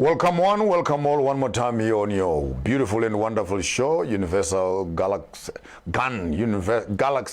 Welcome one, welcome all one more time here on your beautiful and wonderful show, Universal Galaxy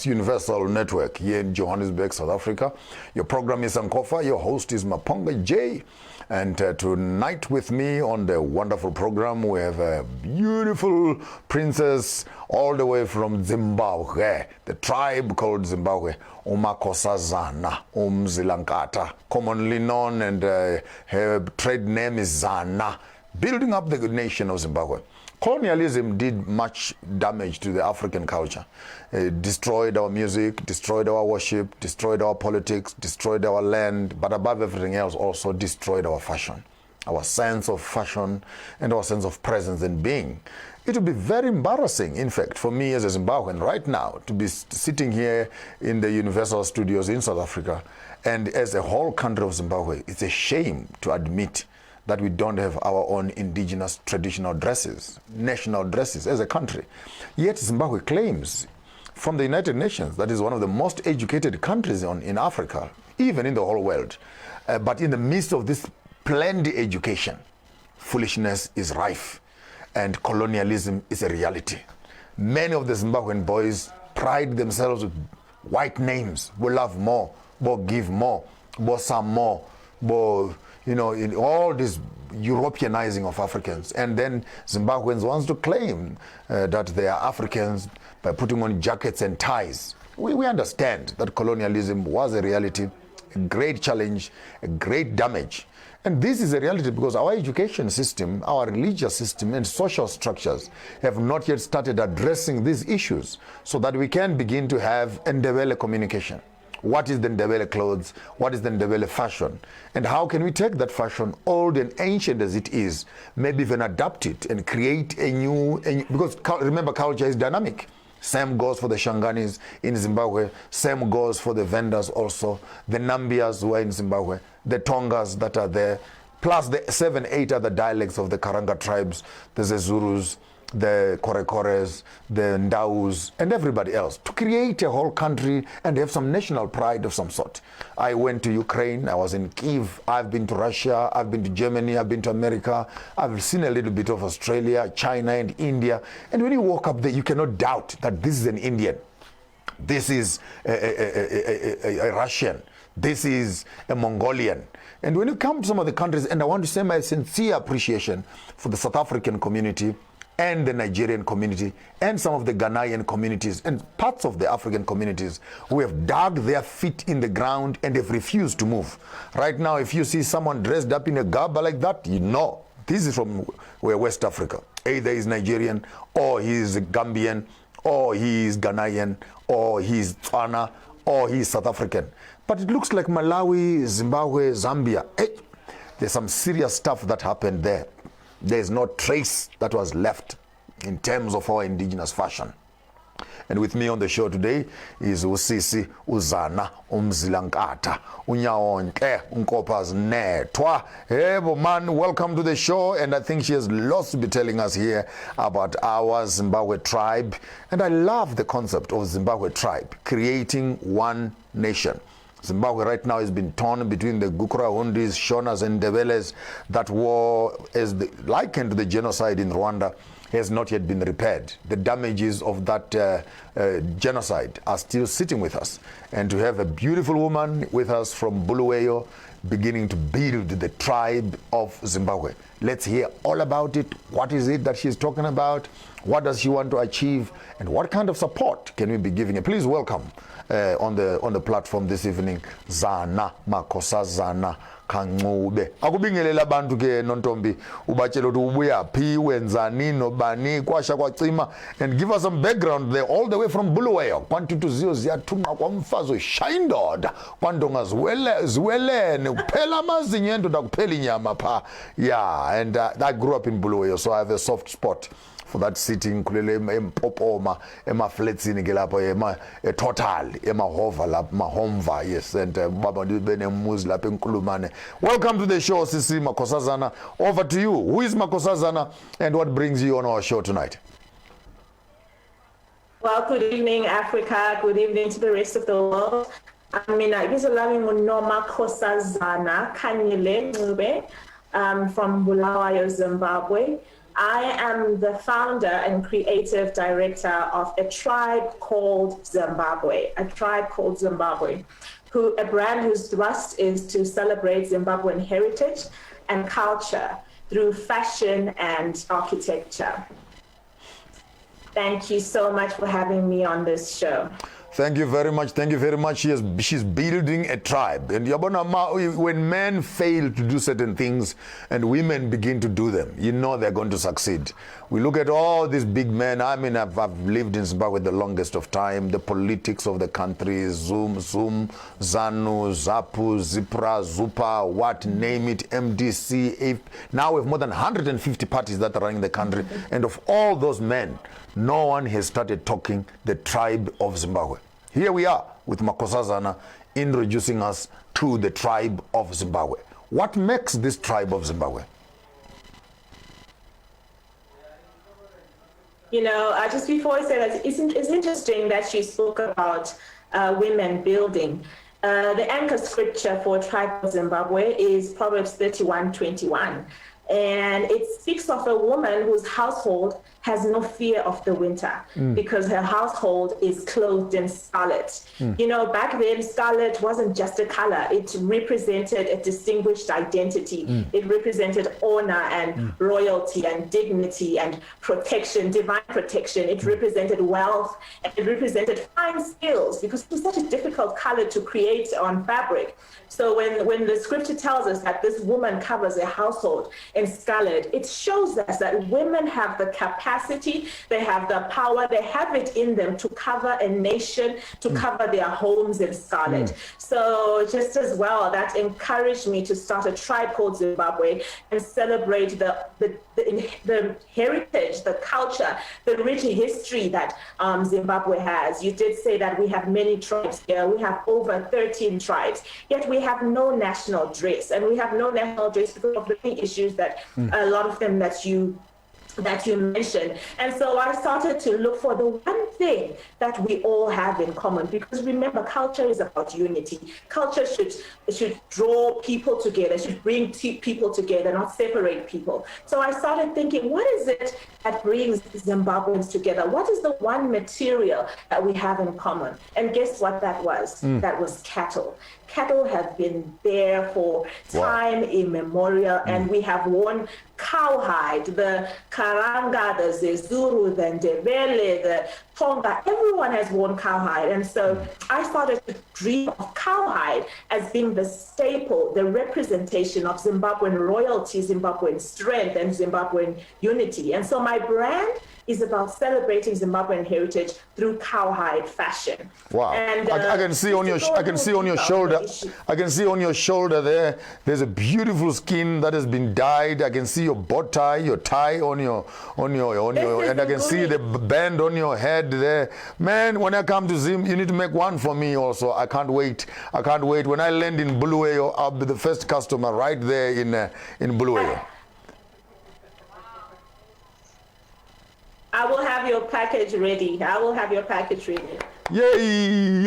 Universal Network here in Johannesburg, South Africa. Your program is Ankofa, your host is Maponga J. And tonight with me on the wonderful program, we have a beautiful princess all the way from Zimbabwe, the tribe called Zimbabwe, Zana, Umzilankata, commonly known, and her trade name is Zana, building up the nation of Zimbabwe. Colonialism did much damage to the African culture. It destroyed our music, destroyed our worship, destroyed our politics, destroyed our land, but above everything else also destroyed our fashion, our sense of fashion and our sense of presence and being. It would be very embarrassing, in fact, for me as a Zimbabwean right now to be sitting here in the Universal Studios in South Africa, and as a whole country of Zimbabwe, it's a shame to admit that we don't have our own indigenous traditional dresses, national dresses as a country. Yet Zimbabwe claims from the United Nations that is one of the most educated countries in Africa, even in the whole world. But in the midst of this planned education, foolishness is rife and colonialism is a reality. Many of the Zimbabwean boys pride themselves with white names. We love more, bo give more, bo some more, bo, you know, in all this Europeanizing of Africans. And then Zimbabweans want to claim that they are Africans by putting on jackets and ties. We understand that colonialism was a reality, a great challenge, a great damage. And this is a reality because our education system, our religious system, and social structures have not yet started addressing these issues so that we can begin to have Ndebele communication. What is the Ndebele clothes? What is the Ndebele fashion? And how can we take that fashion, old and ancient as it is, maybe even adapt it and create a new because remember, culture is dynamic. Same goes for the Shanganis in Zimbabwe. Same goes for the vendors also. The Nambias who are in Zimbabwe. The Tongas that are there. Plus the 7-8 other dialects of the Karanga tribes. The Zezurus, the Korekores, the Ndaus, and everybody else, to create a whole country and have some national pride of some sort. I went to Ukraine, I was in Kiev, I've been to Russia, I've been to Germany, I've been to America, I've seen a little bit of Australia, China, and India. And when you walk up there, you cannot doubt that this is an Indian, this is a Russian, this is a Mongolian. And when you come to some of the countries, and I want to say my sincere appreciation for the South African community, and the Nigerian community, and some of the Ghanaian communities, and parts of the African communities who have dug their feet in the ground and have refused to move. Right now, if you see someone dressed up in a garb like that, you know this is from West Africa. Either he's Nigerian, or he's Gambian, or he's Ghanaian, or he's Zana, or he's South African. But it looks like Malawi, Zimbabwe, Zambia. There's some serious stuff that happened there. There's no trace that was left in terms of our indigenous fashion. And with me on the show today is Usisi Uzana Umzilankata Unyaonke Unkopas Netwa. Hey, man, welcome to the show. And I think she has lots to be telling us here about our Zimbabwe tribe. And I love the concept of Zimbabwe tribe, creating one nation. Zimbabwe right now has been torn between the Gukura Hundis, Shonas, and Ndebeles. That war, likened to the genocide in Rwanda, has not yet been repaired. The damages of that genocide are still sitting with us. And to have a beautiful woman with us from Bulawayo beginning to build the tribe of Zimbabwe. Let's hear all about it. What is it that she's talking about? What does she want to achieve? And what kind of support can we be giving her? Please welcome on the platform this evening, Zana Zana Kanube. Akubingelela bantu ke nontombi ubachela ukuthi ubuya phi wenzani nobani kwasha kwacima, and give us some background there all the way from Bulawayo. Kwantutuzio ziyathunqa kwamfazo shayindoda kwandonga ziwelene kuphela amazinyo endoda kuphela inyama pha. Yeah, and I grew up in Bulawayo, so I have a soft spot for that sitting kulele empopoma emafletsini ke lapho total emahova lapho mahomva. Yes, and baba benemuzi lapho enkulumane. Welcome to the show, Sisi Makosazana. Over to you. Who is Makosazana and what brings you on our show tonight? Well, good evening, Africa. Good evening to the rest of the world. I mean, Makosazana Kanyele Ngube. from Bulawayo, Zimbabwe. I am the founder and creative director of a tribe called Zimbabwe, a brand whose thrust is to celebrate Zimbabwean heritage and culture through fashion and architecture. Thank you so much for having me on this show. Thank you very much. Thank you very much. She's building a tribe. And when men fail to do certain things and women begin to do them, you know they're going to succeed. We look at all these big men. I mean, I've lived in Zimbabwe the longest of time. The politics of the country, Zanu, Zapu, Zipra, Zupa, what, name it, MDC. Now we have more than 150 parties that are running the country. And of all those men, no one has started talking the tribe of Zimbabwe. Here we are with Zana introducing us to the tribe of Zimbabwe. What makes this tribe of Zimbabwe? You know, just before I say that, it's interesting that she spoke about women building. The anchor scripture for tribe of Zimbabwe is Proverbs 31:21. And it speaks of a woman whose household has no fear of the winter because her household is clothed in scarlet. You know, back then, scarlet wasn't just a color. It represented a distinguished identity. It represented honor and royalty and dignity and protection, divine protection. It represented wealth, and it represented fine skills because it was such a difficult color to create on fabric. So when the scripture tells us that this woman covers a household in scarlet, it shows us that women have the capacity, they have the power, they have it in them to cover a nation, to cover their homes in scarlet. So just as well, that encouraged me to start a tribe called Zimbabwe and celebrate the heritage, the culture, the rich history that Zimbabwe has. You did say that we have many tribes here. We have over 13 tribes, yet we have no national dress. And we have no national dress because of the many issues that a lot of them that you mentioned. And so I started to look for the one thing that we all have in common, because remember, culture is about unity. Culture should draw people together, should bring people together, not separate people. So I started thinking, what is it that brings Zimbabweans together? What is the one material that we have in common? And guess what that was? That was cattle. Cattle have been there for time immemorial, and we have worn cowhide, the Karanga, the Zezuru, the Ndebele, the Tonga. Everyone has worn cowhide. And so I started to dream of cowhide as being the staple, the representation of Zimbabwean royalty, Zimbabwean strength, and Zimbabwean unity. And so my brand is about celebrating Zimbabwean heritage through cowhide fashion. Wow! And I can see on your shoulder. I can see on your shoulder there. There's a beautiful skin that has been dyed. I can see your bow tie, your tie on your, and I can see the band on your head there. Man, when I come to Zim, you need to make one for me also. I can't wait. I can't wait. When I land in Bulawayo, I'll be the first customer right there in Bulawayo. I will have your package ready. Yay!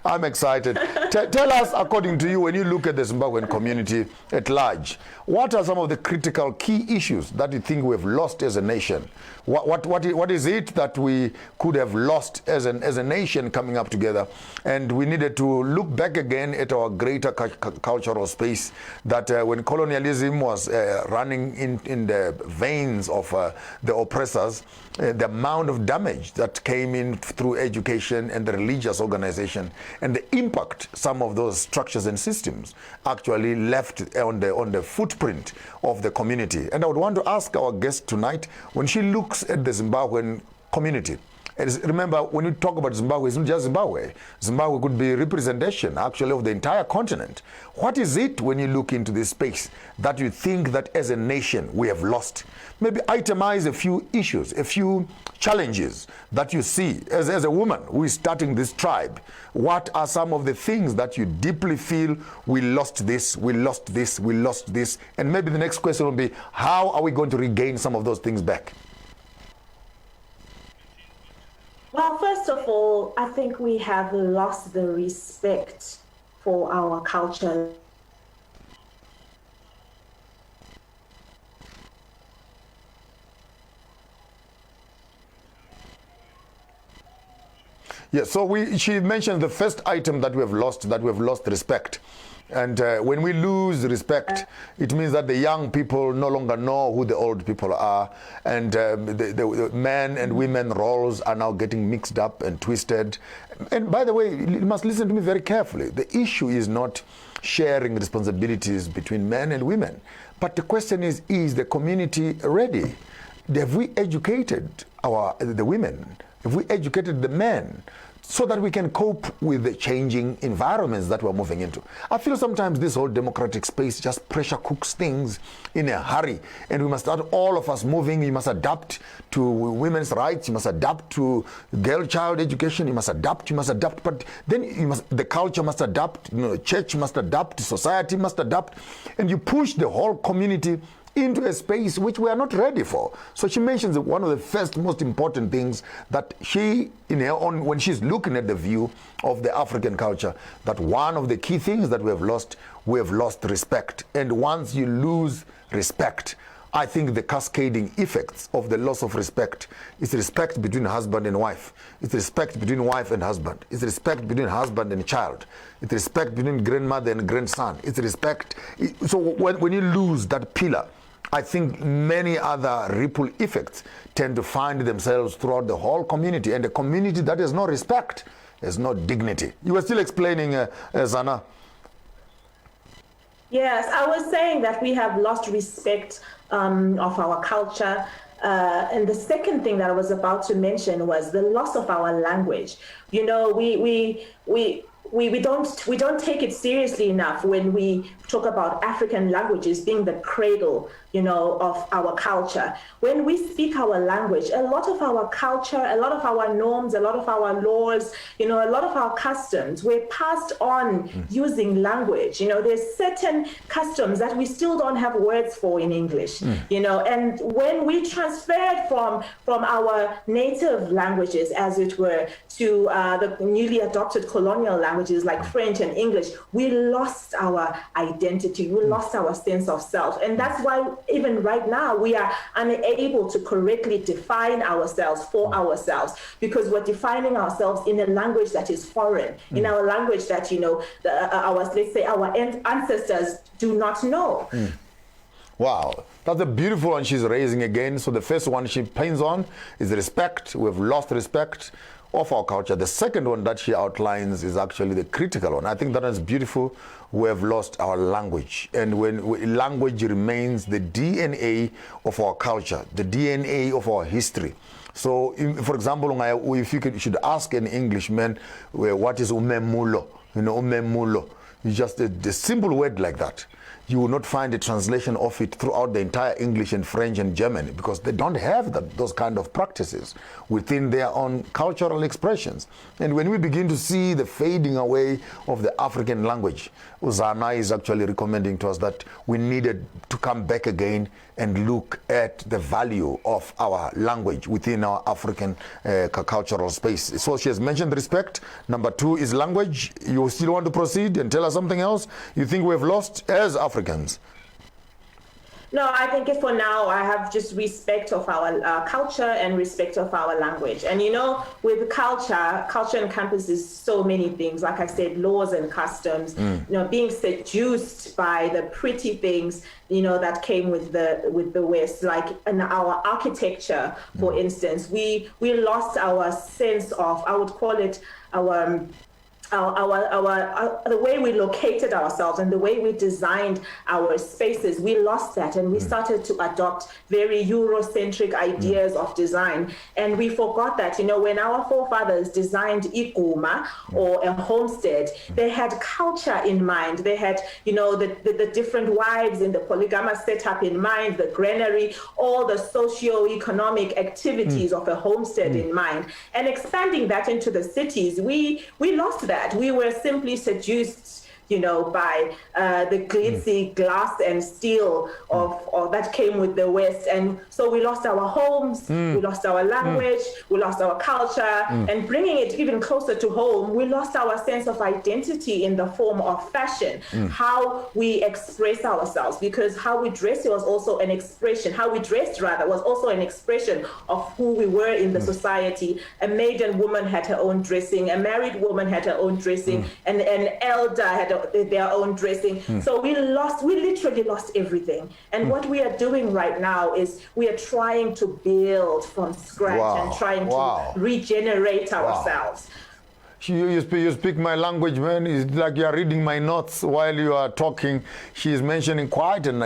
I'm excited. Tell us, according to you, when you look at the Zimbabwean community at large, what are some of the critical key issues that you think we've lost as a nation? What is it that we could have lost as a nation coming up together? And we needed to look back again at our greater cultural space that when colonialism was running in the veins of the oppressors, the amount of damage that came in through education and the religious organization, and the impact some of those structures and systems actually left on the footprint of the community. And I would want to ask our guest tonight, when she looks at the Zimbabwean community, remember, when you talk about Zimbabwe, it's not just Zimbabwe. Zimbabwe could be representation, actually, of the entire continent. What is it, when you look into this space, that you think that as a nation we have lost? Maybe itemize a few issues, a few challenges that you see as a woman who is starting this tribe. What are some of the things that you deeply feel we lost this, we lost this, we lost this? And maybe the next question will be, how are we going to regain some of those things back? Well, first of all, I think we have lost the respect for our culture. Yeah, so she mentioned the first item that we have lost respect. And when we lose respect, it means that the young people no longer know who the old people are. And the men and women roles are now getting mixed up and twisted. And by the way, you must listen to me very carefully. The issue is not sharing responsibilities between men and women. But the question is the community ready? Have we educated the women? Have we educated the men so that we can cope with the changing environments that we're moving into? I feel sometimes this whole democratic space just pressure cooks things in a hurry, and we must start all of us moving. You must adapt to women's rights, you must adapt to girl child education, you must adapt, but then the culture must adapt, church must adapt, society must adapt, and you push the whole community into a space which we are not ready for. So she mentions that one of the first most important things that she, in her own, when she's looking at the view of the African culture, that one of the key things that we have lost respect. And once you lose respect, I think the cascading effects of the loss of respect is respect between husband and wife. It's respect between wife and husband. It's respect between husband and child. It's respect between grandmother and grandson. It's respect. So when you lose that pillar, I think many other ripple effects tend to find themselves throughout the whole community, and a community that has no respect, has no dignity. You were still explaining, Zana. Yes, I was saying that we have lost respect of our culture. And the second thing that I was about to mention was the loss of our language. You know, we don't take it seriously enough when we talk about African languages being the cradle, of our culture. When we speak our language, a lot of our culture, a lot of our norms, a lot of our laws, a lot of our customs were passed on using language. There's certain customs that we still don't have words for in English, and when we transferred from our native languages, as it were, to the newly adopted colonial languages like French and English, we lost our identity, we lost our sense of self. And that's why even right now, we are unable to correctly define ourselves for ourselves, because we're defining ourselves in a language that is foreign, in our language that, let's say our ancestors do not know. Wow, that's a beautiful one she's raising again. So the first one she pains on is respect. We've lost respect of our culture. The second one that she outlines is actually the critical one. I think that is beautiful. We have lost our language. And when language remains the DNA of our culture, the DNA of our history. So, for example, if you should ask an Englishman, what is umemulo? Umemulo. It's just a simple word like that. You will not find a translation of it throughout the entire English and French and German, because they don't have those kind of practices within their own cultural expressions. And when we begin to see the fading away of the African language, Zana is actually recommending to us that we needed to come back again and look at the value of our language within our African cultural space. So she has mentioned respect. Number 2 is language. You still want to proceed and tell us something else you think we have lost as Africans? No, I think for now, I have just respect of our culture and respect of our language. And, with culture encompasses so many things. Like I said, laws and customs, being seduced by the pretty things, that came with the West, like in our architecture, for instance, we lost our sense of, I would call it the way we located ourselves and the way we designed our spaces. We lost that, and we started to adopt very Eurocentric ideas of design, and we forgot that when our forefathers designed iguma or a homestead, they had culture in mind. They had the different wives in the polygamous setup in mind, the granary, all the socio-economic activities of a homestead in mind, and expanding that into the cities. We lost that. We were simply seduced by the glitzy glass and steel of that came with the West. And so we lost our homes, we lost our language, we lost our culture, and bringing it even closer to home, we lost our sense of identity in the form of fashion, how we express ourselves, because how we dress was also an expression, how we dressed rather was also an expression of who we were in the society. A maiden woman had her own dressing, a married woman had her own dressing, and an elder had their own dressing. So we literally lost everything. And what we are doing right now is we are trying to build from scratch and trying to regenerate ourselves. You speak my language, man. It's like you are reading my notes while you are talking. She is mentioning quite an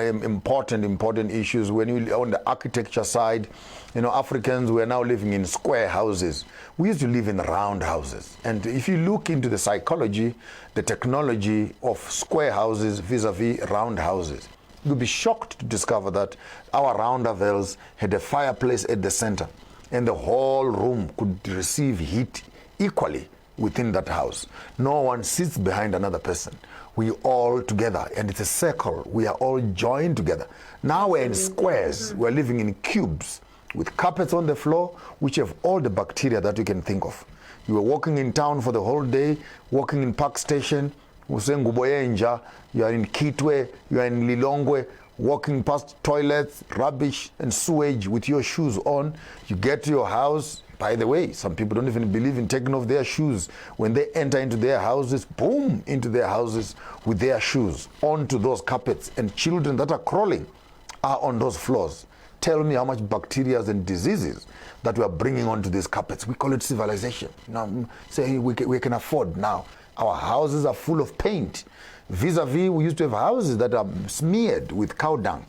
important issues. When you on the architecture side, Africans were now living in square houses. We used to live in round houses. And if you look into the psychology, the technology of square houses vis-a-vis round houses, you'll be shocked to discover that our roundavels had a fireplace at the center, and the whole room could receive heat equally within that house. No one sits behind another person. We all together, and it's a circle. We are all joined together. Now we're in squares. We're living in cubes with carpets on the floor, which have all the bacteria that you can think of. You were walking in town for the whole day, walking in Park Station, you are in Kitwe, you are in Lilongwe, walking past toilets, rubbish, and sewage with your shoes on. You get to your house. By the way, some people don't even believe in taking off their shoes. When they enter into their houses, boom, into their houses with their shoes onto those carpets, and children that are crawling are on those floors. Tell me how much bacteria and diseases that we are bringing onto these carpets. We call it civilization. Now, say we can afford now. Our houses are full of paint. Vis-a-vis, we used to have houses that are smeared with cow dung.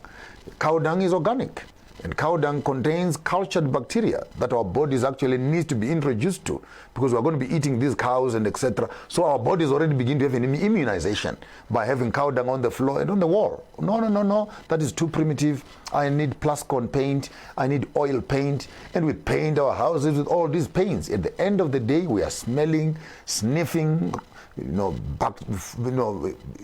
Cow dung is organic. And cow dung contains cultured bacteria that our bodies actually need to be introduced to, because we're going to be eating these cows and etc. So our bodies already begin to have an immunization by having cow dung on the floor and on the wall. No. That is too primitive. I need plascon paint. I need oil paint. And we paint our houses with all these paints. At the end of the day, we are smelling, sniffing,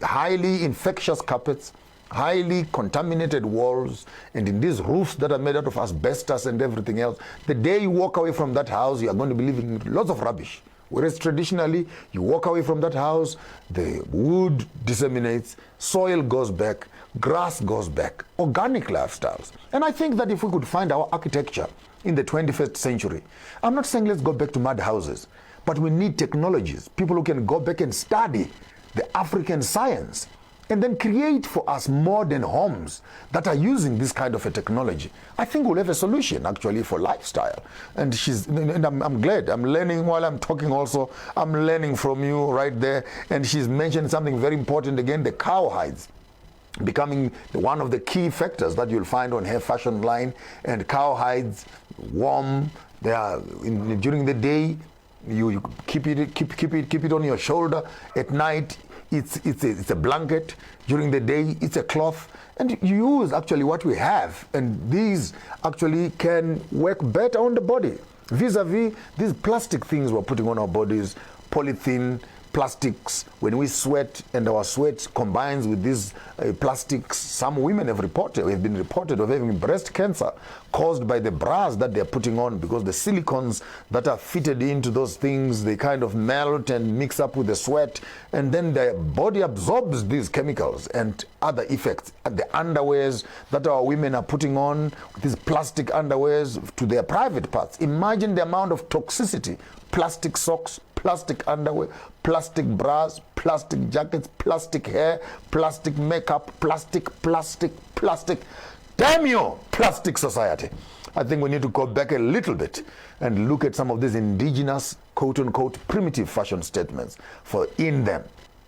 highly infectious carpets, highly contaminated walls, and in these roofs that are made out of asbestos and everything else. The day you walk away from that house, you are going to be living in lots of rubbish. Whereas traditionally, you walk away from that house, the wood disseminates, soil goes back, grass goes back, organic lifestyles. And I think that if we could find our architecture in the 21st century, I'm not saying let's go back to mud houses, but we need technologies, people who can go back and study the African science, and then create for us modern homes that are using this kind of a technology. I think we'll have a solution actually for lifestyle. And I'm glad, I'm learning while I'm talking also, I'm learning from you right there. And she's mentioned something very important again, the cowhides becoming one of the key factors that you'll find on her fashion line. And cowhides, warm, they are during the day, you keep it on your shoulder. At night, it's a blanket. During the day, it's a cloth. And you use actually what we have. And these actually can work better on the body. Vis-a-vis these plastic things we're putting on our bodies, polythene, plastics, when we sweat and our sweat combines with these plastics, some women have been reported of having breast cancer caused by the bras that they're putting on, because the silicones that are fitted into those things, they kind of melt and mix up with the sweat, and then the body absorbs these chemicals and other effects. And the underwears that our women are putting on, these plastic underwears to their private parts. Imagine the amount of toxicity. Plastic socks, plastic underwear, plastic bras, plastic jackets, plastic hair, plastic makeup, plastic. Damn you, plastic society. I think we need to go back a little bit and look at some of these indigenous, quote-unquote, primitive fashion statements. For in them,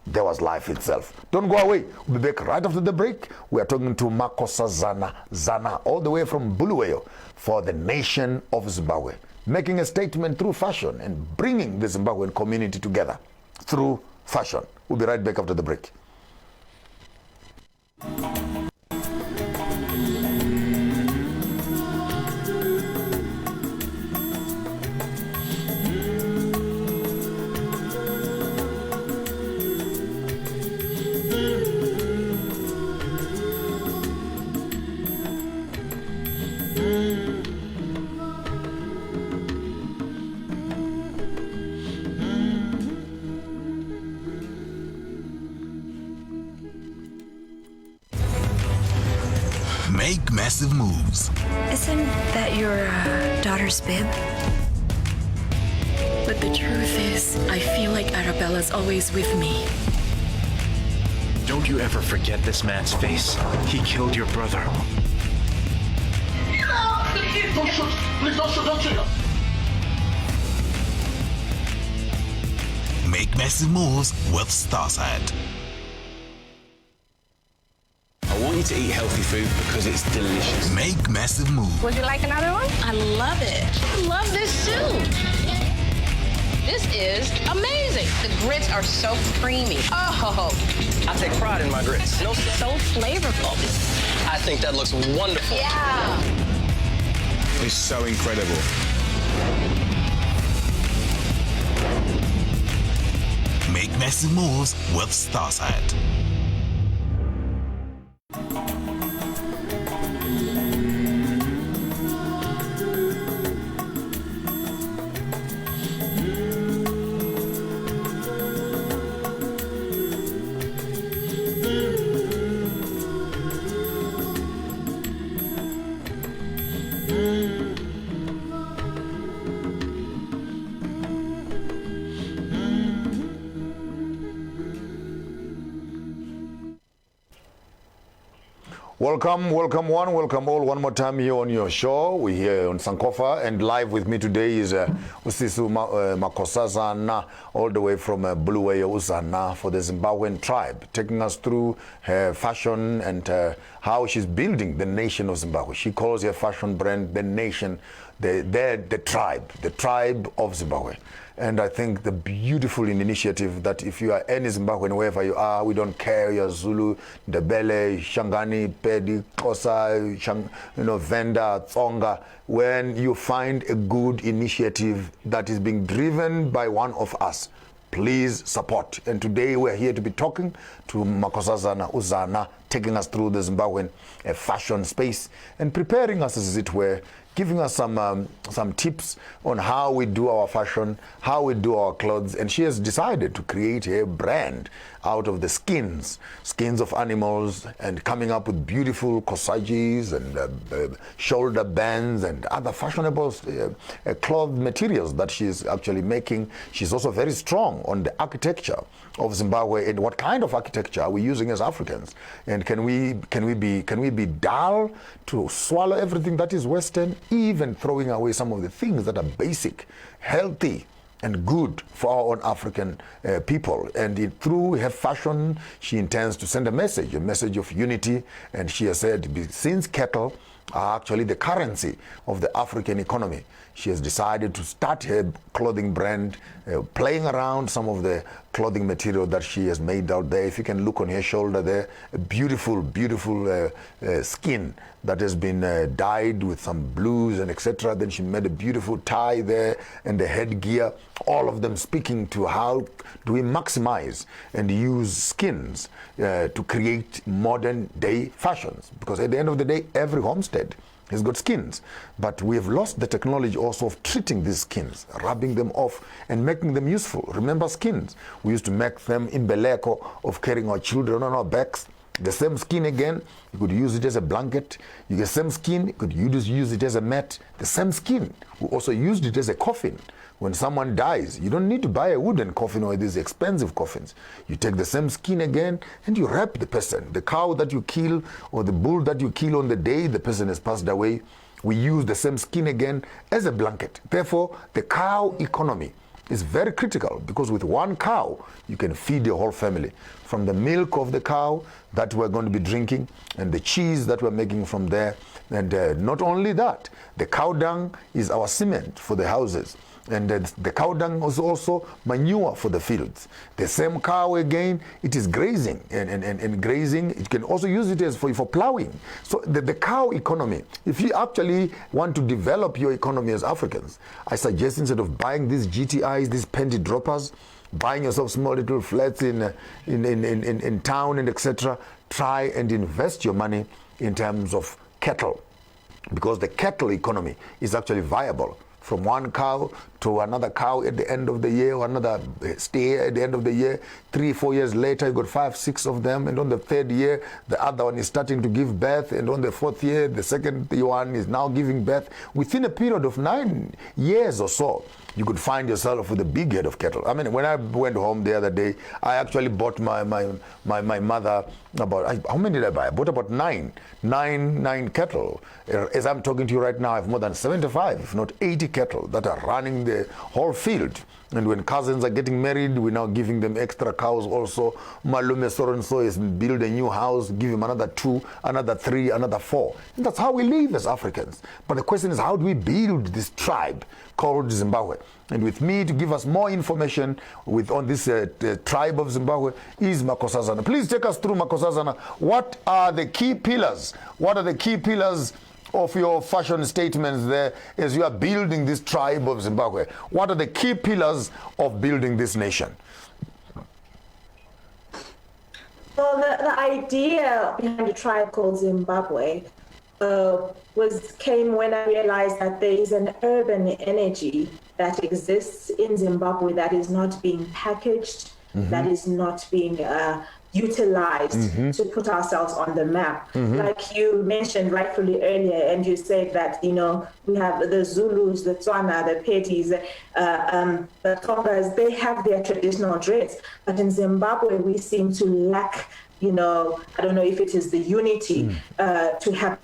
there was life itself. Don't go away. We'll be back right after the break. We are talking to Makosa Zana, all the way from Bulawayo, for the nation of Zimbabwe, making a statement through fashion and bringing the Zimbabwean community together through fashion. We'll be right back after the break. massive moves. Isn't that your daughter's bib? But the truth is, I feel like Arabella's always with me. Don't you ever forget this man's face. He killed your brother. Don't shoot! Please don't shoot! Don't shoot! Make massive moves with Starside. I want you to eat healthy food because it's delicious. Make massive moves. Would you like another one? I love it. I love this too. This is amazing. The grits are so creamy. Oh, I take pride in my grits. so flavorful. I think that looks wonderful. Yeah. It's so incredible. Make massive moves with Starside. Welcome one, welcome all one more time here on your show. We're here on Sankofa, and live with me today is Usisu Makosazana, all the way from Buluwayo Zana for the Zimbabwean tribe, taking us through her fashion and how she's building the nation of Zimbabwe. She calls her fashion brand the nation, the tribe of Zimbabwe. And I think the beautiful initiative that if you are any Zimbabwean, wherever you are, we don't care, you're Zulu, Ndebele, Shangani, Pedi, Kosa, Venda, Tsonga, when you find a good initiative that is being driven by one of us, please support. And today we're here to be talking to Makosazana Uzana, taking us through the Zimbabwean fashion space and preparing us, as it were, giving us some tips on how we do our fashion, how we do our clothes. And she has decided to create a brand out of the skins of animals, and coming up with beautiful corsages and shoulder bands and other fashionable cloth materials that she's actually making. She's also very strong on the architecture of Zimbabwe and what kind of architecture are we using as Africans, and can we be dull to swallow everything that is Western, even throwing away some of the things that are basic, healthy, and good for our own African people. And through her fashion, she intends to send a message of unity. And she has said, since cattle are actually the currency of the African economy, she has decided to start her clothing brand, playing around some of the clothing material that she has made out there. If you can look on her shoulder there, a beautiful, beautiful skin that has been dyed with some blues and etc. Then she made a beautiful tie there and the headgear, all of them speaking to how do we maximize and use skins to create modern day fashions. Because at the end of the day, every homestead has got skins, but we have lost the technology also of treating these skins, rubbing them off and making them useful. Remember skins? We used to make them in Beleko of carrying our children on our backs. The same skin again, you could use it as a blanket. You get the same skin, you could use it as a mat. The same skin, we also used it as a coffin. When someone dies, you don't need to buy a wooden coffin or these expensive coffins. You take the same skin again and you wrap the person. The cow that you kill or the bull that you kill on the day the person has passed away, we use the same skin again as a blanket. Therefore, the cow economy is very critical, because with one cow, you can feed your whole family. From the milk of the cow that we're going to be drinking and the cheese that we're making from there. And not only that, the cow dung is our cement for the houses. And the cow dung is also manure for the fields. The same cow again, it is grazing, and grazing, it can also use it as for plowing. So the cow economy, if you actually want to develop your economy as Africans, I suggest instead of buying these GTIs, these panty droppers, buying yourself small little flats in town and etc., try and invest your money in terms of cattle, because the cattle economy is actually viable. From one cow to another cow at the end of the year, or another steer at the end of the year. 3-4 years later, you got 5-6 of them, and on the third year, the other one is starting to give birth, and on the fourth year, the second one is now giving birth. Within a period of 9 years or so, you could find yourself with a big head of cattle. I mean, when I went home the other day, I actually bought my mother about, how many did I buy? I bought about nine cattle. As I'm talking to you right now, I have more than 75, if not 80 cattle that are running the whole field. And when cousins are getting married, we're now giving them extra cows also. Malume so-and-so is build a new house, give him another 2, another 3, another 4. And that's how we live as Africans. But the question is, how do we build this tribe called Zimbabwe? And with me to give us more information on this tribe of Zimbabwe is Zana. Please take us through, Zana. What are the key pillars? What are the key pillars of your fashion statements there as you are building this tribe of Zimbabwe? What are the key pillars of building this nation? Well, the idea behind the tribe called Zimbabwe came when I realized that there is an urban energy that exists in Zimbabwe that is not being packaged, that is not being utilized to put ourselves on the map. Like you mentioned rightfully earlier, and you said that, you know, we have the Zulus, the Tswana, the Petis, the Tongas, they have their traditional dress. But in Zimbabwe, we seem to lack, you know, I don't know if it is the unity to have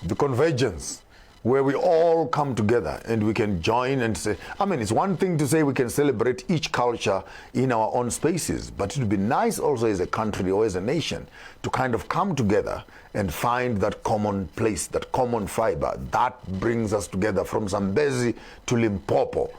the convergence, where we all come together and we can join and say, I mean, it's one thing to say we can celebrate each culture in our own spaces, but it would be nice also as a country or as a nation to kind of come together and find that common place, that common fiber that brings us together from Zambezi to Limpopo.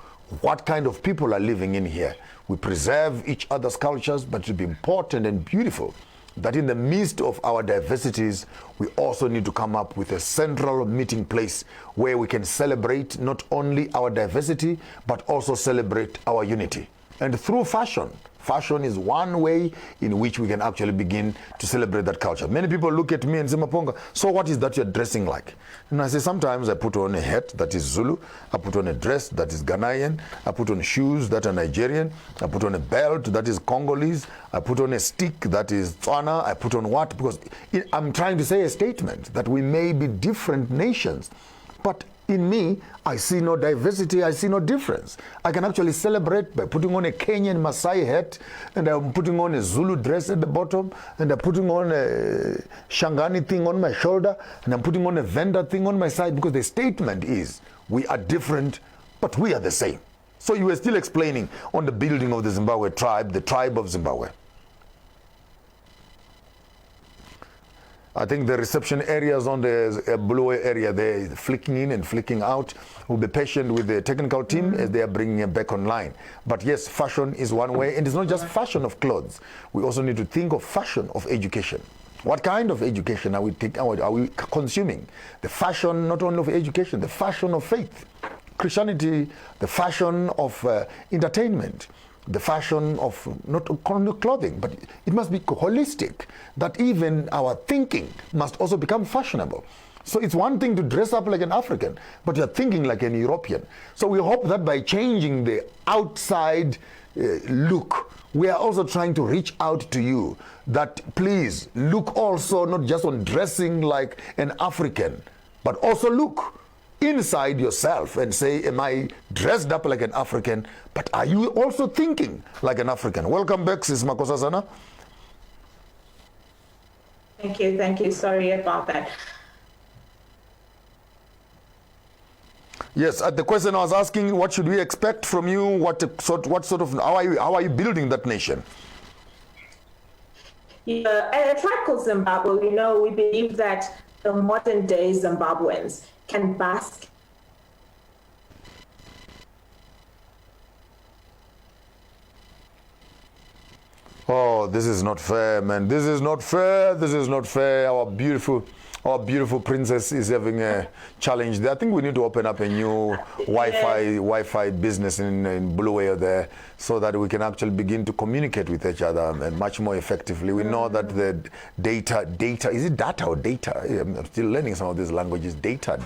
What kind of people are living in here? We preserve each other's cultures, but it would be important and beautiful that in the midst of our diversities, we also need to come up with a central meeting place where we can celebrate not only our diversity, but also celebrate our unity. And through fashion, fashion is one way in which we can actually begin to celebrate that culture. Many people look at me and say, Maponga, so what is that you're dressing like? And I say, sometimes I put on a hat that is Zulu, I put on a dress that is Ghanaian, I put on shoes that are Nigerian, I put on a belt that is Congolese, I put on a stick that is Tswana, I put on what? Because I'm trying to say a statement that we may be different nations, but in me, I see no diversity, I see no difference. I can actually celebrate by putting on a Kenyan Maasai hat, and I'm putting on a Zulu dress at the bottom, and I'm putting on a Shangani thing on my shoulder, and I'm putting on a Venda thing on my side, because the statement is, we are different, but we are the same. So you were still explaining on the building of the Zimbabwe tribe, the tribe of Zimbabwe. I think the reception areas on the blue area, they're flicking in and flicking out. We'll be patient with the technical team as they are bringing it back online. But yes, fashion is one way, and it's not just fashion of clothes. We also need to think of fashion of education. What kind of education are we consuming? The fashion not only of education, the fashion of faith. Christianity, the fashion of entertainment. The fashion of not only clothing, but it must be holistic, that even our thinking must also become fashionable. So it's one thing to dress up like an African, but you're thinking like an European. So we hope that by changing the outside look, we are also trying to reach out to you, that please look also not just on dressing like an African, but also look inside yourself and say, am I dressed up like an African, but are you also thinking like an African? Welcome back, Sis Zana. Thank you. Sorry about that. Yes, the question I was asking, what should we expect from you? What sort of, how are you building that nation? Yeah, at a tribe called Zimbabwe, we believe that the modern day Zimbabweans can bask. Oh, this is not fair, man. This is not fair. This is not fair. Our beautiful Our beautiful princess is having a challenge there. I think we need to open up a new Wi-Fi business in Bulawayo there, so that we can actually begin to communicate with each other and much more effectively. We know that the data, is it data or data? I'm still learning some of these languages. Data,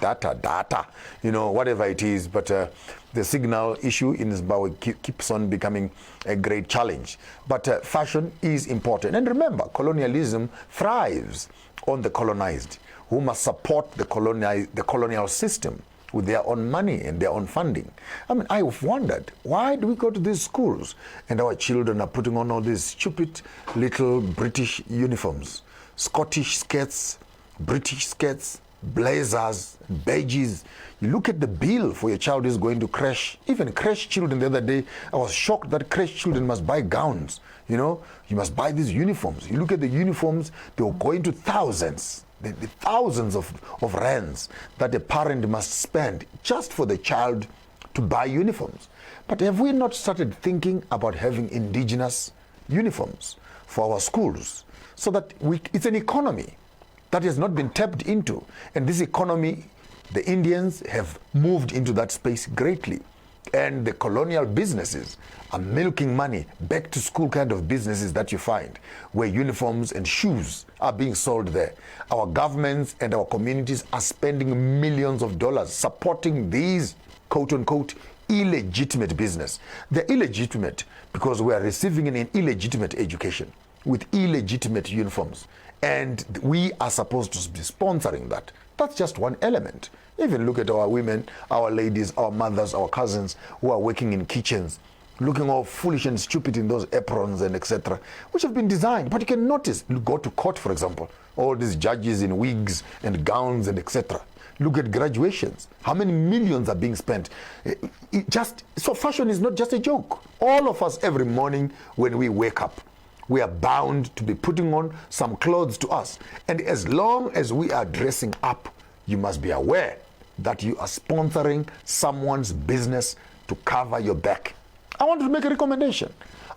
whatever it is. But the signal issue in Zimbabwe keeps on becoming a great challenge. But fashion is important. And remember, colonialism thrives on the colonized, who must support the colonial system with their own money and their own funding. I mean, I've wondered, why do we go to these schools and our children are putting on all these stupid little British uniforms, Scottish skirts, British skirts, blazers, badges. You look at the bill for your child who's going to crash. Even crash children the other day, I was shocked that crash children must buy gowns. You know, you must buy these uniforms. You look at the uniforms, they will go into thousands. The thousands of rands that a parent must spend just for the child to buy uniforms. But have we not started thinking about having indigenous uniforms for our schools, so that it's an economy that has not been tapped into? And this economy, the Indians have moved into that space greatly. And the colonial businesses are milking money, back to school kind of businesses that you find, where uniforms and shoes are being sold there. Our governments and our communities are spending millions of dollars supporting these quote unquote illegitimate business. They're illegitimate because we are receiving an illegitimate education with illegitimate uniforms. And we are supposed to be sponsoring that. That's just one element. Even look at our women, our ladies, our mothers, our cousins who are working in kitchens, looking all foolish and stupid in those aprons and etc., which have been designed. But you can notice, go to court, for example, all these judges in wigs and gowns and etc. Look at graduations. How many millions are being spent? So fashion is not just a joke. All of us every morning when we wake up, we are bound to be putting on some clothes to us. And as long as we are dressing up, you must be aware that you are sponsoring someone's business to cover your back. I want to make a recommendation.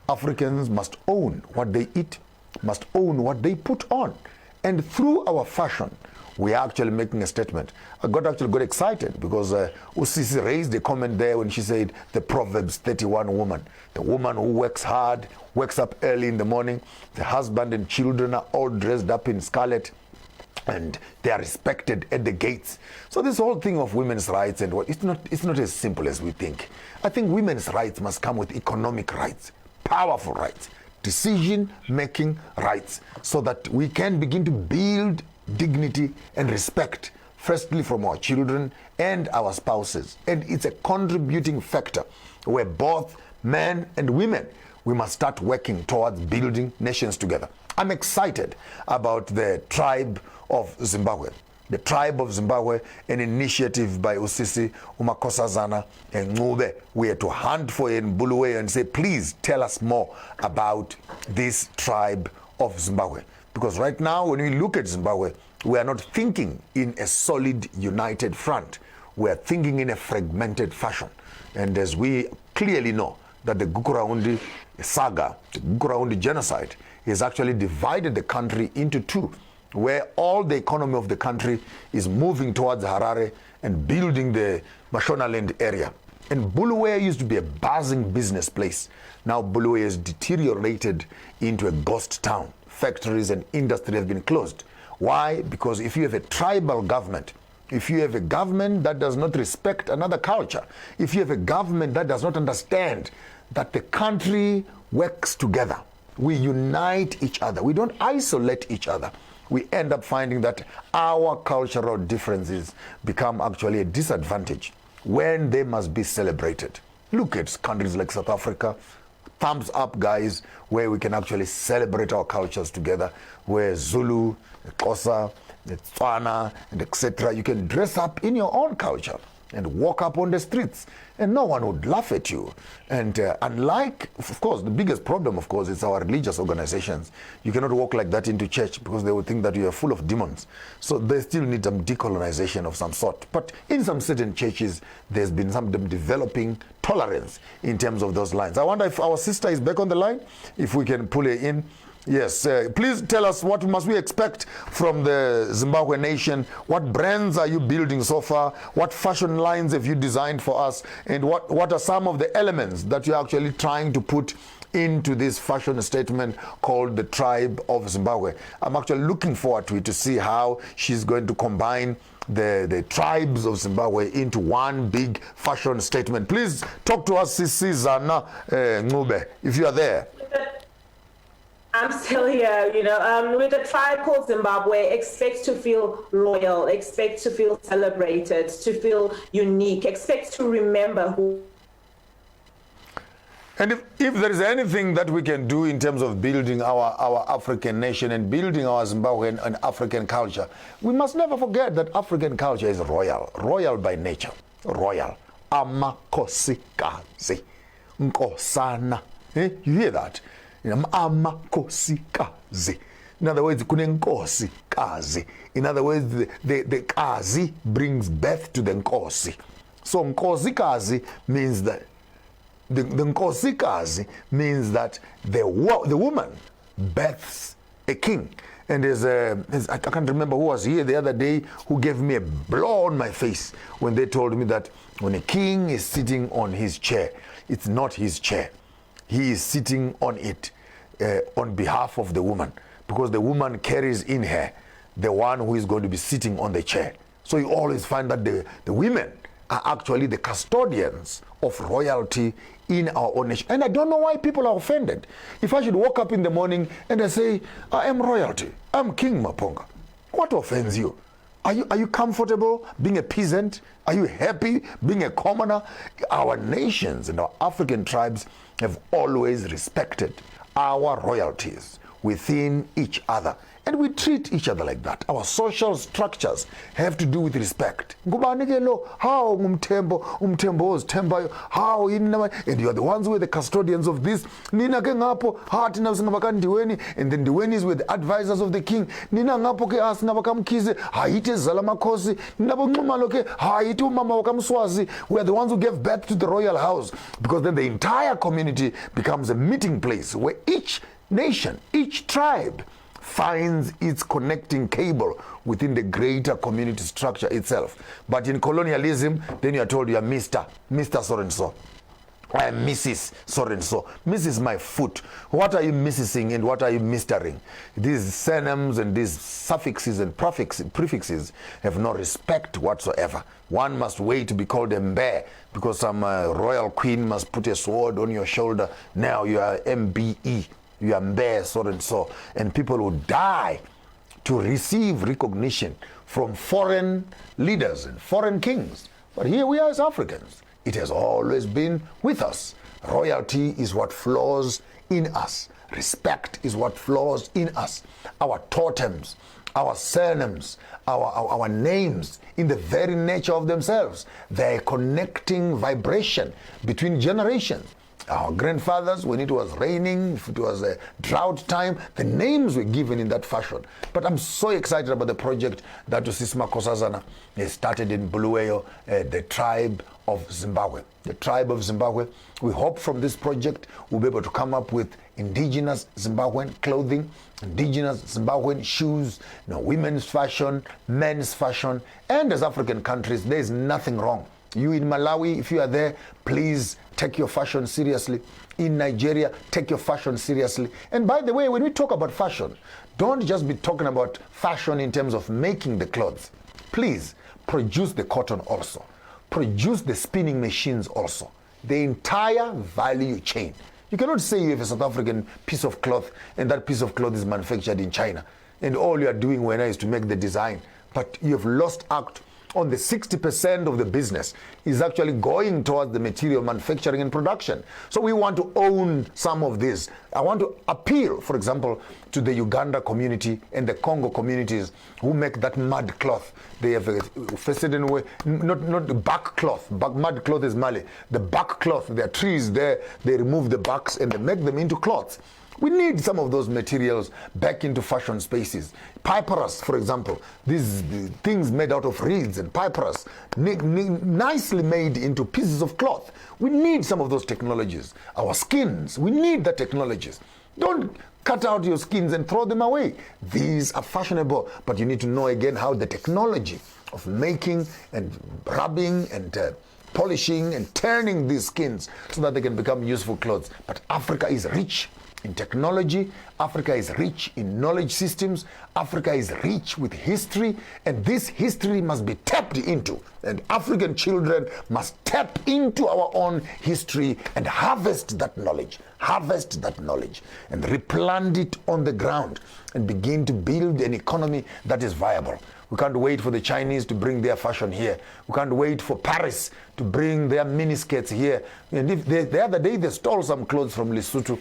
Africans must own what they eat, must own what they put on. And through our fashion, we are actually making a statement. I got excited because Usisi raised a comment there when she said the Proverbs 31 woman, the woman who works hard, wakes up early in the morning, the husband and children are all dressed up in scarlet, and they are respected at the gates. So this whole thing of women's rights and what, it's not as simple as we think. I think women's rights must come with economic rights, powerful rights, decision-making rights, so that we can begin to build dignity and respect, firstly from our children and our spouses. And it's a contributing factor where both men and women, we must start working towards building nations together. I'm excited about the tribe of Zimbabwe. The tribe of Zimbabwe, an initiative by Usisi Umakosa Zana and Ngube. We are to hunt for in Bulawayo and say, please tell us more about this tribe of Zimbabwe. Because right now, when we look at Zimbabwe, we are not thinking in a solid, united front. We are thinking in a fragmented fashion. And as we clearly know, that the Gukuraundi saga, the Gukuraundi genocide, has actually divided the country into two, where all the economy of the country is moving towards Harare and building the Mashonaland area. And Bulawayo used to be a buzzing business place. Now Bulawayo has deteriorated into a ghost town. Factories and industry have been closed. Why? Because if you have a tribal government, if you have a government that does not respect another culture, if you have a government that does not understand that the country works together, we unite each other, we don't isolate each other, we end up finding that our cultural differences become actually a disadvantage when they must be celebrated. Look at countries like South Africa. Thumbs up, guys, where we can actually celebrate our cultures together, where Zulu, Xhosa, Tswana, and etc. You can dress up in your own culture and walk up on the streets, and no one would laugh at you. And unlike, of course, the biggest problem, of course, is our religious organizations. You cannot walk like that into church because they would think that you are full of demons. So they still need some decolonization of some sort. But in some certain churches, there's been some developing tolerance in terms of those lines. I wonder if our sister is back on the line, if we can pull her in Yes, please tell us, what must we expect from the Zimbabwe nation? What brands are you building so far? What fashion lines have you designed for us? And what are some of the elements that you're actually trying to put into this fashion statement called the Tribe of Zimbabwe? I'm actually looking forward to it, to see how she's going to combine the tribes of Zimbabwe into one big fashion statement. Please talk to us, Sisi Zana Ngube, if you are there. I'm still here, with a tribe called Zimbabwe, expect to feel royal, expect to feel celebrated, to feel unique, expect to remember who. And if there is anything that we can do in terms of building our African nation and building our Zimbabwean and African culture, we must never forget that African culture is royal by nature, royal. Amakosikazi, nkosana. You hear that? Amakosikazi. In other words, kunenkosi. In other words, the kazi brings birth to the nkosi. So nkosikazi means that the nkosikazi means that the woman births a king. And I can't remember who was here the other day who gave me a blow on my face when they told me that when a king is sitting on his chair, it's not his chair. He is sitting on it on behalf of the woman, because the woman carries in her the one who is going to be sitting on the chair. So you always find that the women are actually the custodians of royalty in our own nation. And I don't know why people are offended. If I should wake up in the morning and I say, I am royalty, I'm King Maponga, what offends you? Are you comfortable being a peasant? Are you happy being a commoner? Our nations and our African tribes have always respected our royalties within each other. And we treat each other like that. Our social structures have to do with respect. How and you are the ones who are the custodians of this. And then the Wenis were the advisors of the king. We are the ones who gave birth to the royal house, because then the entire community becomes a meeting place where each nation, each tribe finds its connecting cable within the greater community structure itself. But in colonialism, then you are told you are Mr. So-and-so. I am Mrs. So-and-so. Mrs. my foot. What are you missing and what are you mistering? These synonyms and these suffixes and prefixes have no respect whatsoever. One must wait to be called a mbe, because some royal queen must put a sword on your shoulder. Now you are MBE. You are mbe, so-and-so. And people will die to receive recognition from foreign leaders and foreign kings. But here we are as Africans. It has always been with us. Royalty is what flows in us. Respect is what flows in us. Our totems, our surnames, our names, in the very nature of themselves, they're a connecting vibration between generations. Our grandfathers, when it was raining, if it was a drought time, the names were given in that fashion. But I'm so excited about the project that Sisma Kosazana started in Bulawayo, the Tribe of Zimbabwe. The Tribe of Zimbabwe. We hope from this project we'll be able to come up with indigenous Zimbabwean clothing, indigenous Zimbabwean shoes, women's fashion, men's fashion, and as African countries, there's nothing wrong. You in Malawi, if you are there, please take your fashion seriously. In Nigeria, take your fashion seriously. And by the way, when we talk about fashion, don't just be talking about fashion in terms of making the clothes. Please produce the cotton also. Produce the spinning machines also. The entire value chain. You cannot say you have a South African piece of cloth and that piece of cloth is manufactured in China and all you are doing is to make the design. But you have lost out on the 60% of the business is actually going towards the material manufacturing and production. So we want to own some of this. I want to appeal, for example, to the Uganda community and the Congo communities who make that mud cloth. They have a certain way, not the back cloth. Mud cloth is Mali. The back cloth, there are trees there, they remove the backs and they make them into cloths. We need some of those materials back into fashion spaces. Papyrus, for example, these things made out of reeds and papyrus, nicely made into pieces of cloth. We need some of those technologies. Our skins, we need the technologies. Don't cut out your skins and throw them away. These are fashionable, but you need to know again how the technology of making and rubbing and polishing and turning these skins so that they can become useful clothes. But Africa is rich in technology. Africa is rich in knowledge systems. Africa is rich with history, and this history must be tapped into. And African children must tap into our own history and harvest that knowledge, and replant it on the ground and begin to build an economy that is viable. We can't wait for the Chinese to bring their fashion here. We can't wait for Paris to bring their miniskirts here. And if the other day they stole some clothes from Lesotho.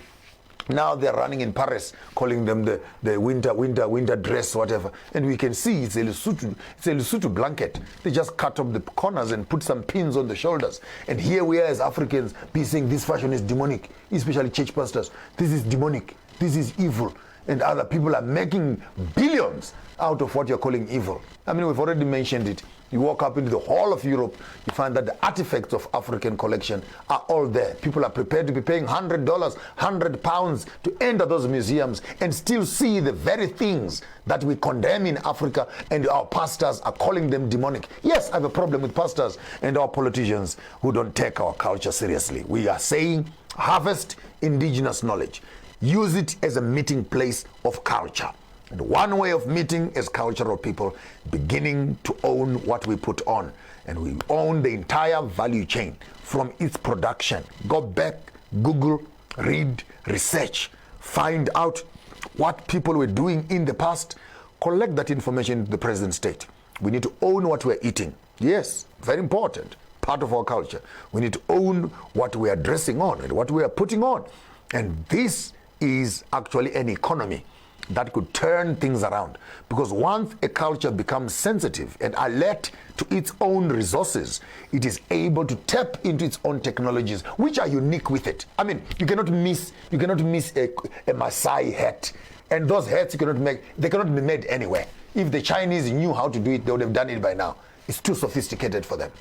Now they're running in Paris, calling them the winter dress, whatever. And we can see it's a Lesotho blanket. They just cut off the corners and put some pins on the shoulders. And here we are as Africans be saying this fashion is demonic, especially church pastors. This is demonic. This is evil. And other people are making billions out of what you're calling evil. I mean, we've already mentioned it. You walk up into the whole of Europe, you find that the artifacts of African collection are all there. People are prepared to be paying $100, £100 to enter those museums and still see the very things that we condemn in Africa, and our pastors are calling them demonic. Yes, I have a problem with pastors and our politicians who don't take our culture seriously. We are saying harvest indigenous knowledge. Use it as a meeting place of culture. And one way of meeting as cultural people, beginning to own what we put on. And we own the entire value chain from its production. Go back, Google, read, research, find out what people were doing in the past. Collect that information to the present state. We need to own what we're eating. Yes, very important, part of our culture. We need to own what we are dressing on and what we are putting on. And this is actually an economy that could turn things around. Because once a culture becomes sensitive and alert to its own resources, it is able to tap into its own technologies, which are unique with it. I mean, you cannot miss a Maasai hat. And those hats they cannot be made anywhere. If the Chinese knew how to do it, they would have done it by now. It's too sophisticated for them.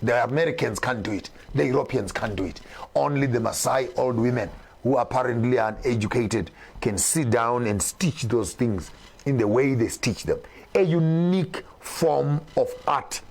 The Americans can't do it. The Europeans can't do it. Only the Maasai old women who apparently are uneducated can sit down and stitch those things in the way they stitch them. A unique form of art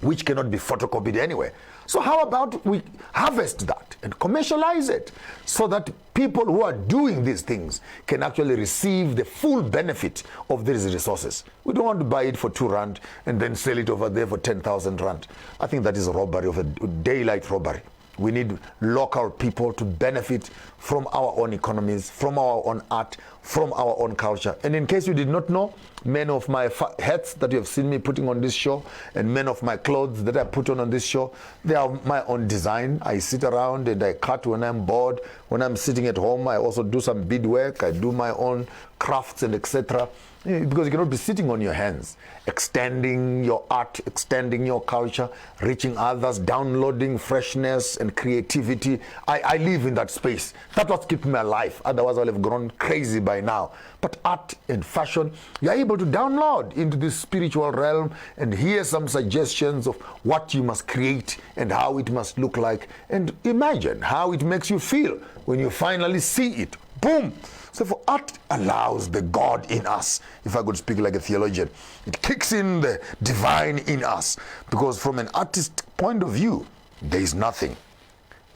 which cannot be photocopied anywhere. So how about we harvest that and commercialize it so that people who are doing these things can actually receive the full benefit of these resources. We don't want to buy it for R2 and then sell it over there for 10,000 Rand. I think that is a robbery, of a daylight robbery. We need local people to benefit from our own economies, from our own art, from our own culture. And in case you did not know, many of my hats that you have seen me putting on this show and many of my clothes that I put on this show, they are my own design. I sit around and I cut when I'm bored. When I'm sitting at home, I also do some beadwork. I do my own crafts and etc. Because you cannot be sitting on your hands, extending your art, extending your culture, reaching others, downloading freshness and creativity. I live in that space. That's what's keeping me alive. Otherwise, I would have grown crazy by now. But art and fashion, you're able to download into this spiritual realm and hear some suggestions of what you must create and how it must look like. And imagine how it makes you feel when you finally see it. Boom! So for art allows the God in us, if I could speak like a theologian. It kicks in the divine in us. Because from an artist point of view, there is nothing.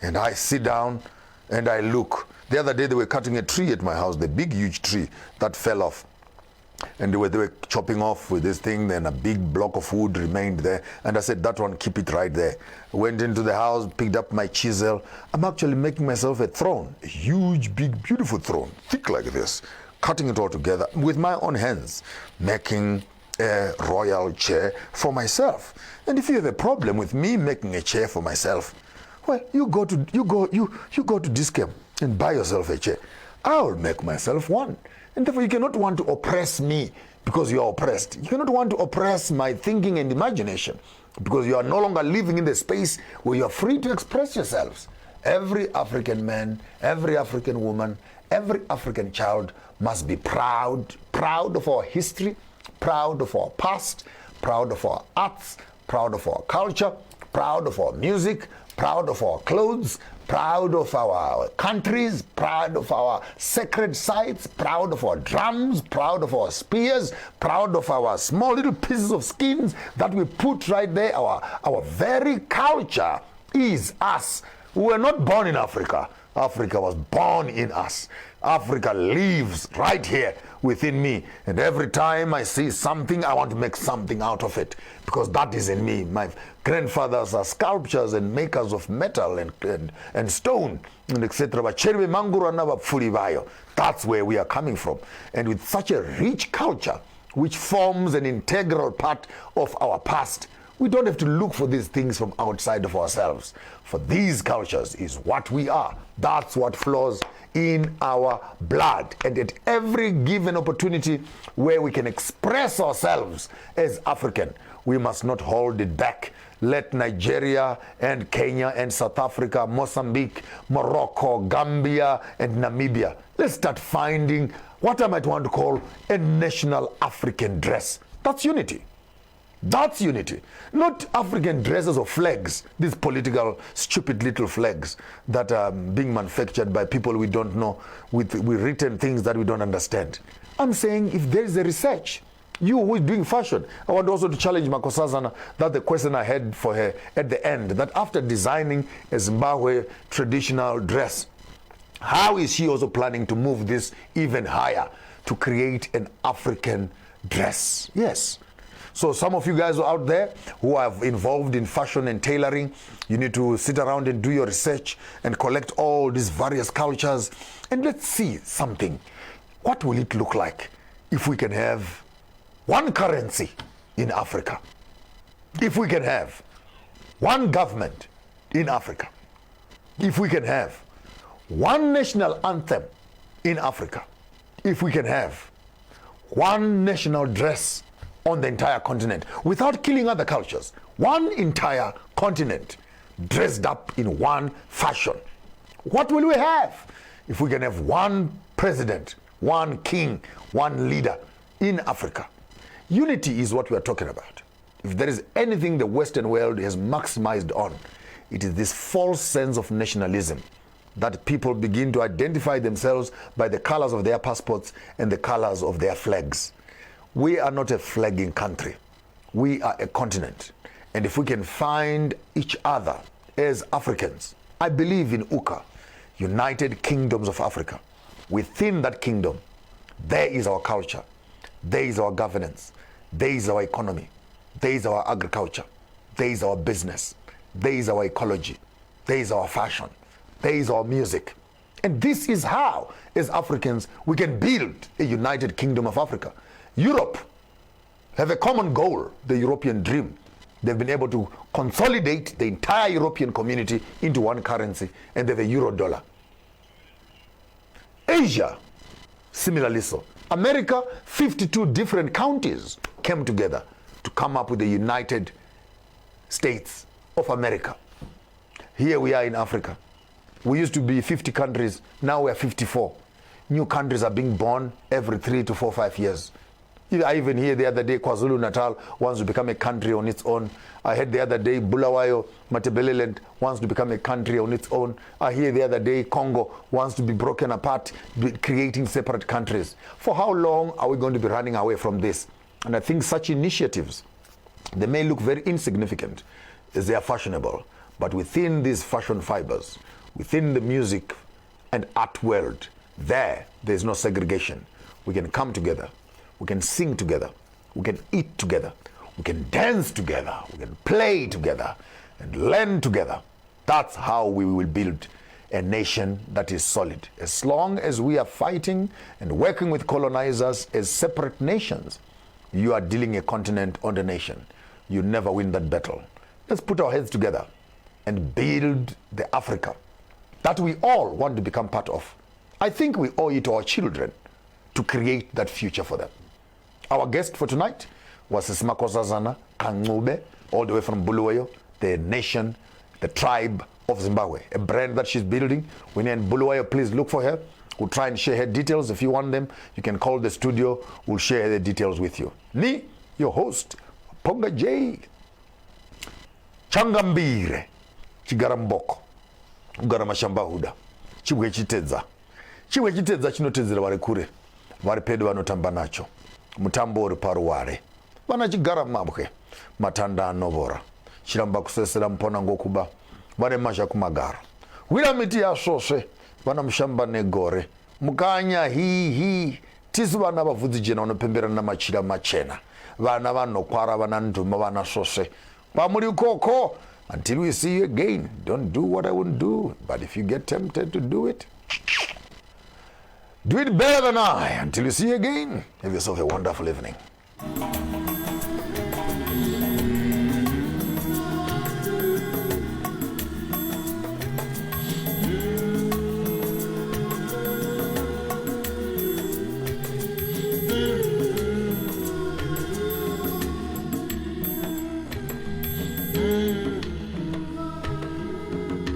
And I sit down and I look. The other day they were cutting a tree at my house, the big huge tree that fell off. And they were chopping off with this thing, then a big block of wood remained there. And I said, that one, keep it right there. I went into the house, picked up my chisel. I'm actually making myself a throne, a huge, big, beautiful throne, thick like this, cutting it all together with my own hands, making a royal chair for myself. And if you have a problem with me making a chair for myself, well, you go to Discam and buy yourself a chair. I'll make myself one. And therefore, you cannot want to oppress me because you are oppressed. You cannot want to oppress my thinking and imagination because you are no longer living in the space where you are free to express yourselves. Every African man, every African woman, every African child must be proud of our history, proud of our past, proud of our arts, proud of our culture, proud of our music, proud of our clothes, proud of our countries, proud of our sacred sites, proud of our drums, proud of our spears, proud of our small little pieces of skins that we put right there. Our very culture is us. We were not born in Africa. Africa was born in us. Africa lives right here within me. And every time I see something, I want to make something out of it, because that is in me. My grandfathers are sculptors and makers of metal and stone and etc. That's where we are coming from. And with such a rich culture, which forms an integral part of our past, we don't have to look for these things from outside of ourselves. For these cultures is what we are. That's what flows in our blood. And at every given opportunity where we can express ourselves as African, we must not hold it back. Let Nigeria and Kenya and South Africa, Mozambique, Morocco, Gambia and Namibia, let's start finding what I might want to call a national African dress. That's unity. That's unity. Not African dresses or flags, these political, stupid little flags that are being manufactured by people we don't know, with written things that we don't understand. I'm saying if there is a research, you who is doing fashion, I want also to challenge Makosa Zana, that the question I had for her at the end, that after designing a Zimbabwe traditional dress, how is she also planning to move this even higher to create an African dress? Yes. So some of you guys out there who are involved in fashion and tailoring, you need to sit around and do your research and collect all these various cultures, and let's see something. What will it look like if we can have one currency in Africa? If we can have one government in Africa? If we can have one national anthem in Africa? If we can have one national dress on the entire continent without killing other cultures, one entire continent dressed up in one fashion, what will we have? If we can have one president, one king, one leader in Africa. Unity is what we are talking about. If there is anything the Western world has maximized on, it is this false sense of nationalism, that people begin to identify themselves by the colors of their passports and the colors of their flags. We are not a flagging country. We are a continent. And if we can find each other as Africans, I believe in UKA, United Kingdoms of Africa. Within that kingdom, there is our culture, there is our governance, there is our economy, there is our agriculture, there is our business, there is our ecology, there is our fashion, there is our music. And this is how, as Africans, we can build a United Kingdom of Africa. Europe have a common goal, the European dream. They've been able to consolidate the entire European community into one currency, and they have a euro dollar. Asia, similarly so. America, 52 different counties came together to come up with the United States of America. Here we are in Africa. We used to be 50 countries, now we are 54. New countries are being born every 3 to 4, 5 years. I even hear the other day KwaZulu-Natal wants to become a country on its own. I heard the other day Bulawayo, Matabeleland wants to become a country on its own. I hear the other day Congo wants to be broken apart, creating separate countries. For how long are we going to be running away from this? And I think such initiatives, they may look very insignificant as they are fashionable, but within these fashion fibers, within the music and art world, there's no segregation. We can come together. We can sing together, we can eat together, we can dance together, we can play together and learn together. That's how we will build a nation that is solid. As long as we are fighting and working with colonizers as separate nations, you are dealing a continent on the nation. You never win that battle. Let's put our heads together and build the Africa that we all want to become part of. I think we owe it to our children to create that future for them. Our guest for tonight was Makosa Zana Kangube, all the way from Bulawayo, the nation, the tribe of Zimbabwe, a brand that she's building. When you're in Bulawayo, please look for her. We'll try and share her details. If you want them, you can call the studio. We'll share the details with you. Me, your host, Maponga J. Changambire chigara mboko ugara mashamba huda chibwe chitedza chinotedzera vari kure vari pedo vanotamba nacho mutambo uri paruware vana chigara mabwe matanda anovora chiramba kusesera mupona ngokuba vane mazha kumagaro wira miti yasvosve vana mushamba negore mukanya hihi tisi vana vabvudzi jena vanopemberana namachira machena vana vanokwara vana nduma vana svosve kwamuri ikoko. Until we see you again, don't do what I won't do, but if you get tempted to do it better than I. Until you see you again, have yourself a wonderful evening.